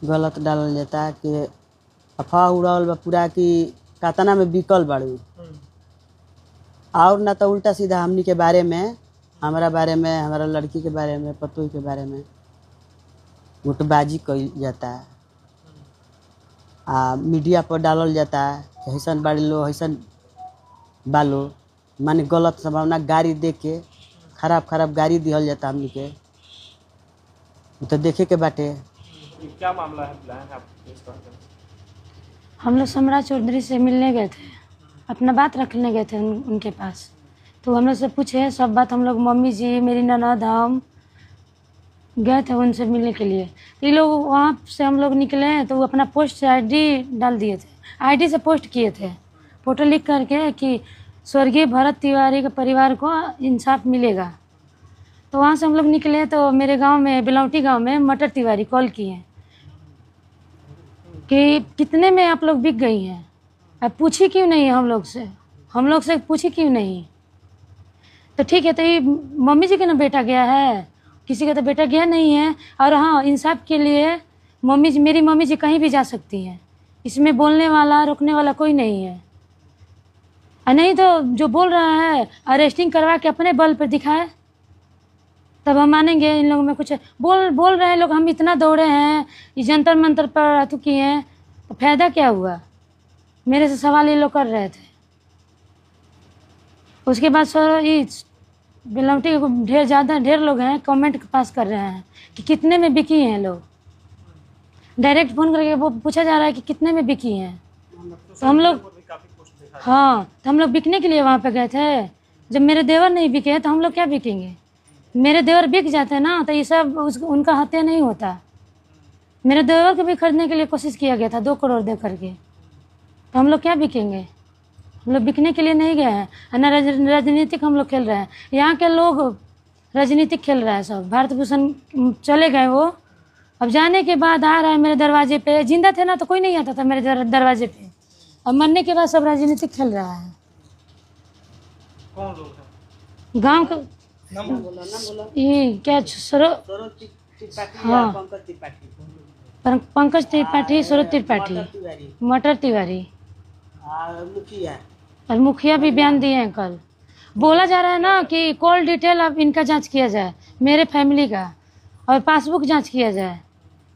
गलत डालल जाता कि अफवाह उड़ावल बा पूरा कि कातना में बिकल बाड़ू और ना तो उल्टा सीधा हमनी के बारे में, हमारा बारे में, हमारा लड़की के बारे में, पतोही के बारे में गुटबाजी कइल जाता है। मीडिया पर डालल जाता है कि ऐसा बाड़ी लो ऐसा बालो, माने गलत संभावना गाड़ी दे के खराब गाड़ी दिहल जाता हमनी के, तो देखे के बाटे। क्या मामला है आप इस पर? हम लोग सम्राट चौधरी से मिलने गए थे, अपना बात रखने गए थे उनके पास। तो हम लोग से पूछे सब बात, हम लोग मम्मी जी, मेरी ननद, हम गए थे उनसे मिलने के लिए। ये लोग वहाँ से हम लोग निकले तो वो अपना पोस्ट से आईडी डाल दिए थे, आईडी से पोस्ट किए थे फोटो लिख करके कि स्वर्गीय भरत तिवारी के परिवार को इंसाफ मिलेगा। तो वहाँ से हम लोग निकले तो मेरे गांव में, बिलौटी गांव में मटर तिवारी कॉल किए कि कितने में आप लोग बिक गई हैं, अब पूछी क्यों नहीं हम लोग से पूछी क्यों नहीं। तो ठीक है, तो ये मम्मी जी के ना बेटा गया है, किसी का तो बेटा गया नहीं है। और हाँ, इंसाफ के लिए मम्मी जी, मेरी मम्मी जी कहीं भी जा सकती हैं, इसमें बोलने वाला रोकने वाला कोई नहीं है। और नहीं तो जो बोल रहा है अरेस्टिंग करवा के अपने बल पर दिखाए तब हम मानेंगे। इन लोगों में कुछ बोल रहे हैं लोग, हम इतना दौड़े हैं, ये जंतर मंतर पर आ चुकी हैं, तो फायदा क्या हुआ? मेरे से सवाल ये लोग कर रहे थे। उसके बाद सर ये बिलौटी ढेर लोग हैं, कमेंट पास कर रहे हैं कि कितने में बिकी हैं लोग। डायरेक्ट फ़ोन करके वो पूछा जा रहा है कि कितने में बिकी हैं। तो हम लोग, हाँ, तो हम लोग बिकने के लिए वहाँ पे गए थे। जब मेरे देवर नहीं बिके तो हम लोग क्या बिकेंगे? मेरे देवर बिक जाते ना तो ये सब उनका हत्या नहीं होता। मेरे देवर को भी खरीदने के लिए कोशिश किया गया था 2 करोड़ दे करके, तो हम लोग क्या बिकेंगे? हम लोग बिकने के लिए नहीं गए हैं ना, राजनीतिक हम लोग खेल रहे हैं। यहाँ के लोग राजनीतिक खेल रहा है सब। भारत भूषण चले गए वो, अब जाने के बाद आ रहा है मेरे दरवाजे पे। जिंदा थे ना तो कोई नहीं आता था मेरे दरवाजे पे, अब मरने के बाद सब राजनीतिक खेल रहा है। कौन लोग हैं? गाँव का ये क्या हाँ, पंकज त्रिपाठी, सरोज त्रिपाठी, मटर तिवारी और मुखिया भी बयान दिए हैं। कल बोला जा रहा है ना कि कॉल डिटेल अब इनका जांच किया जाए, मेरे फैमिली का, और पासबुक जांच किया जाए।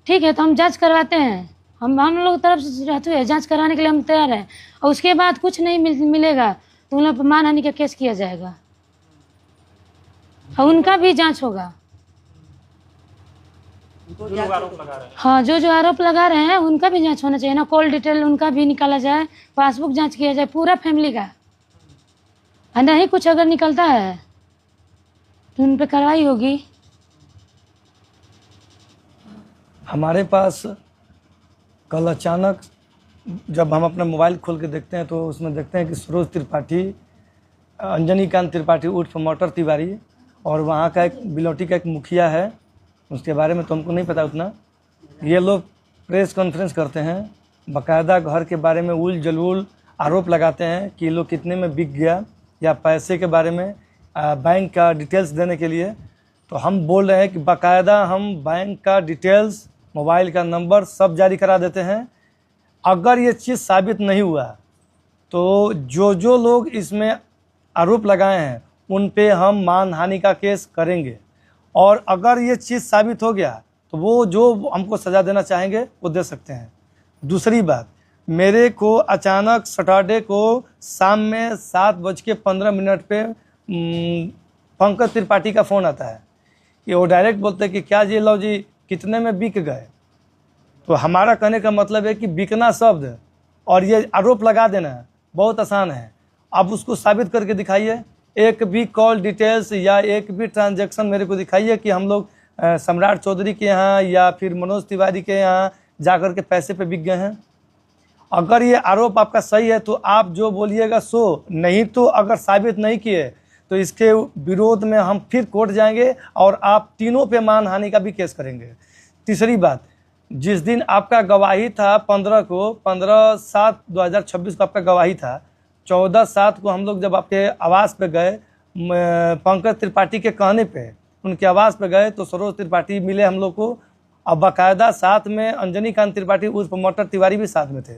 ठीक है, तो हम जांच करवाते हैं, हम लोग तरफ से रहते हैं, जांच कराने के लिए हम तैयार हैं। और उसके बाद कुछ नहीं मिलेगा तो उन लोग पर मानहानि का केस किया जाएगा और उनका भी जांच होगा। हाँ, जो आरोप लगा रहे हैं उनका भी जांच होना चाहिए ना, कॉल डिटेल उनका भी निकाला जाए, पासबुक जांच किया जाए पूरा फैमिली का। और नहीं कुछ अगर निकलता है तो उन पर कार्रवाई होगी। हमारे पास कल अचानक जब हम अपना मोबाइल खोल के देखते हैं तो उसमें देखते हैं कि सरोज त्रिपाठी, अंजनी कांत त्रिपाठी उर्फ मटर तिवारी, और वहाँ का एक बिलौटी का एक मुखिया है, उसके बारे में तो हमको नहीं पता उतना। ये लोग प्रेस कॉन्फ्रेंस करते हैं, बाकायदा घर के बारे में उल जलूल आरोप लगाते हैं कि ये लोग कितने में बिक गया, या पैसे के बारे में बैंक का डिटेल्स देने के लिए। तो हम बोल रहे हैं कि बाकायदा हम बैंक का डिटेल्स, मोबाइल का नंबर सब जारी करा देते हैं। अगर ये चीज़ साबित नहीं हुआ तो जो लोग इसमें आरोप लगाए हैं उन पे हम मानहानि का केस करेंगे, और अगर ये चीज़ साबित हो गया तो वो जो हमको सज़ा देना चाहेंगे वो दे सकते हैं। दूसरी बात, मेरे को अचानक सैटरडे को शाम में 7:15 पे पंकज त्रिपाठी का फ़ोन आता है कि वो डायरेक्ट बोलते हैं कि क्या जी लो जी कितने में बिक गए। तो हमारा कहने का मतलब है कि बिकना शब्द और ये आरोप लगा देना बहुत आसान है। अब उसको साबित करके दिखाइए, एक भी कॉल डिटेल्स या एक भी ट्रांजैक्शन मेरे को दिखाइए कि हम लोग सम्राट चौधरी के यहाँ या फिर मनोज तिवारी के यहाँ जाकर के पैसे पे बिक गए हैं। अगर ये आरोप आपका सही है तो आप जो बोलिएगा सो, नहीं तो अगर साबित नहीं किए तो इसके विरोध में हम फिर कोर्ट जाएंगे और आप तीनों पे मानहानि का भी केस करेंगे। तीसरी बात, जिस दिन आपका गवाही था 15/7/2026 को आपका गवाही था, 14/7 को हम लोग जब आपके आवास पे गए, पंकज त्रिपाठी के कहने पे उनके आवास पे गए तो सरोज त्रिपाठी मिले हम लोग को, और बाकायदा साथ में अंजनी कांत त्रिपाठी उर्फ मटर तिवारी भी साथ में थे।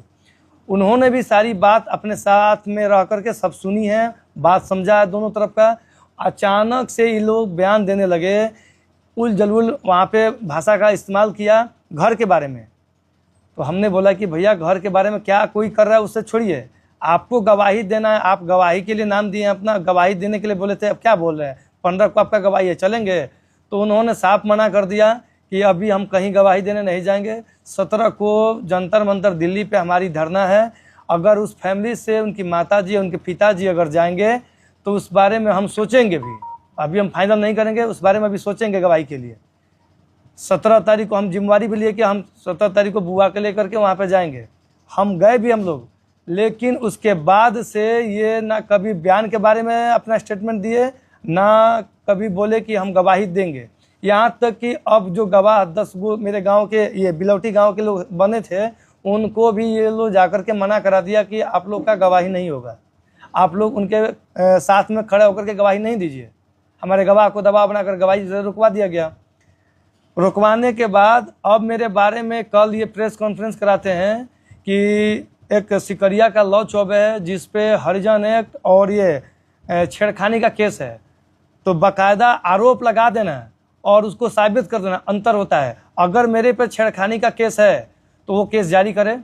उन्होंने भी सारी बात अपने साथ में रह करके सब सुनी है, बात समझा है दोनों तरफ का। अचानक से ये लोग बयान देने लगे, उल जलूल वहाँ पे भाषा का इस्तेमाल किया घर के बारे में। तो हमने बोला कि भैया घर के बारे में क्या कोई कर रहा है उससे छोड़िए, आपको गवाही देना है, आप गवाही के लिए नाम दिए हैं अपना, गवाही देने के लिए बोले थे, अब क्या बोल रहे हैं 15 को आपका गवाही है चलेंगे। तो उन्होंने साफ मना कर दिया कि अभी हम कहीं गवाही देने नहीं जाएंगे। 17 को जंतर मंतर दिल्ली पे हमारी धरना है, अगर उस फैमिली से उनकी माताजी उनके पिताजी अगर जाएंगे तो उस बारे में हम सोचेंगे भी, अभी हम फाइनल नहीं करेंगे, उस बारे में अभी सोचेंगे गवाही के लिए। 17 तारीख को हम जिम्मेवारी भी लिए कि हम 17 तारीख को बुआ के लेकर के वहाँ पे जाएंगे। हम गए भी हम लोग, लेकिन उसके बाद से ये ना कभी बयान के बारे में अपना स्टेटमेंट दिए, ना कभी बोले कि हम गवाही देंगे। यहाँ तक कि अब जो गवाह 10 वो मेरे गांव के ये बिलौटी गांव के लोग बने थे, उनको भी ये लोग जाकर के मना करा दिया कि आप लोग का गवाही नहीं होगा, आप लोग उनके साथ में खड़े होकर के गवाही नहीं दीजिए। हमारे गवाह को दबाव बनाकर गवाही से रुकवा दिया गया। रुकवाने के बाद अब मेरे बारे में कल ये प्रेस कॉन्फ्रेंस कराते हैं कि एक सिकरिया का लॉ चौबे है जिस पे हरिजन एक्ट और ये छेड़खानी का केस है, तो बाकायदा आरोप लगा देना और उसको साबित कर देना, अंतर होता है। अगर मेरे पे छेड़खानी का केस है तो वो केस जारी करे,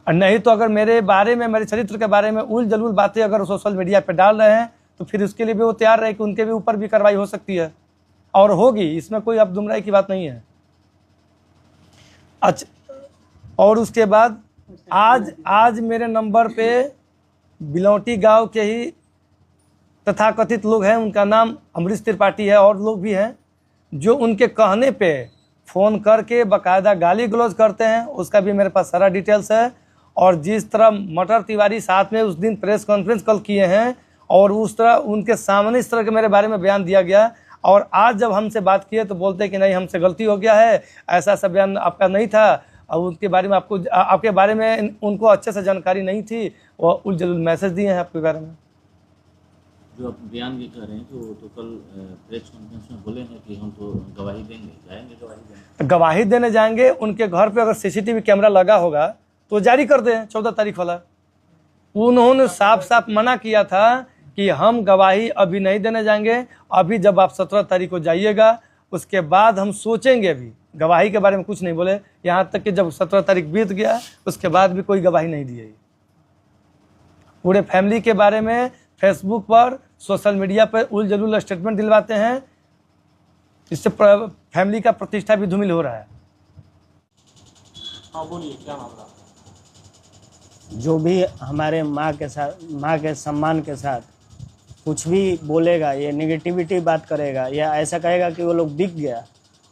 और नहीं तो अगर मेरे बारे में, मेरे चरित्र के बारे में उल जलूल बातें अगर सोशल मीडिया पे डाल रहे हैं तो फिर उसके लिए भी वो तैयार रहे कि उनके भी ऊपर भी कार्रवाई हो सकती है और होगी, इसमें कोई अब दुमराई की बात नहीं है। अच्छा, और उसके बाद आज मेरे नंबर पे बिलौटी गांव के ही तथाकथित लोग हैं, उनका नाम अमरीश त्रिपाठी है और लोग भी हैं, जो उनके कहने पे फ़ोन करके बाकायदा गाली गलौज करते हैं। उसका भी मेरे पास सारा डिटेल्स है। और जिस तरह मटर तिवारी साथ में उस दिन प्रेस कॉन्फ्रेंस कल किए हैं और उस तरह उनके सामने इस तरह के मेरे बारे में बयान दिया गया, और आज जब हमसे बात किए तो बोलते हैं कि नहीं हमसे गलती हो गया है, ऐसा ऐसा बयान आपका नहीं था, और उनके बारे में आपके बारे में उनको अच्छे से जानकारी नहीं थी, वो उल जलूल मैसेज दिए हैं आपके बारे में। जो आप बयान ये कह रहे हैं तो कल प्रेस कॉन्फ्रेंस में बोले हैं कि हम तो गवाही देंगे, जाएंगे गवाही देंगे। गवाही देने जाएंगे, उनके घर पे अगर सीसीटीवी कैमरा लगा होगा तो जारी कर दें 14 तारीख वाला। उन्होंने साफ साफ मना किया था कि हम गवाही अभी नहीं देने जाएंगे, अभी जब आप 17 तारीख को जाइएगा उसके बाद हम सोचेंगे। भी गवाही के बारे में कुछ नहीं बोले, यहाँ तक कि जब 17 तारीख बीत गया उसके बाद भी कोई गवाही नहीं दी। पूरे फैमिली के बारे में फेसबुक पर, सोशल मीडिया पर उल जलूल स्टेटमेंट दिलवाते हैं, इससे फैमिली का प्रतिष्ठा भी धूमिल हो रहा है। हाँ बोलिए, क्या मामला? जो भी हमारे माँ के साथ, माँ के सम्मान के साथ कुछ भी बोलेगा, ये नेगेटिविटी बात करेगा या ऐसा कहेगा कि वो लोग बिक गया,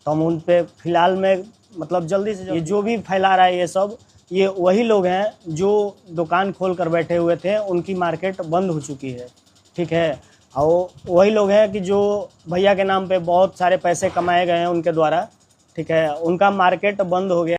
तो हम उन पे फिलहाल में मतलब जल्दी से जल्दी, ये जो भी फैला रहा है ये सब, ये वही लोग हैं जो दुकान खोल कर बैठे हुए थे, उनकी मार्केट बंद हो चुकी है, ठीक है। और वही लोग हैं कि जो भैया के नाम पे बहुत सारे पैसे कमाए गए हैं उनके द्वारा, ठीक है, उनका मार्केट बंद हो गया।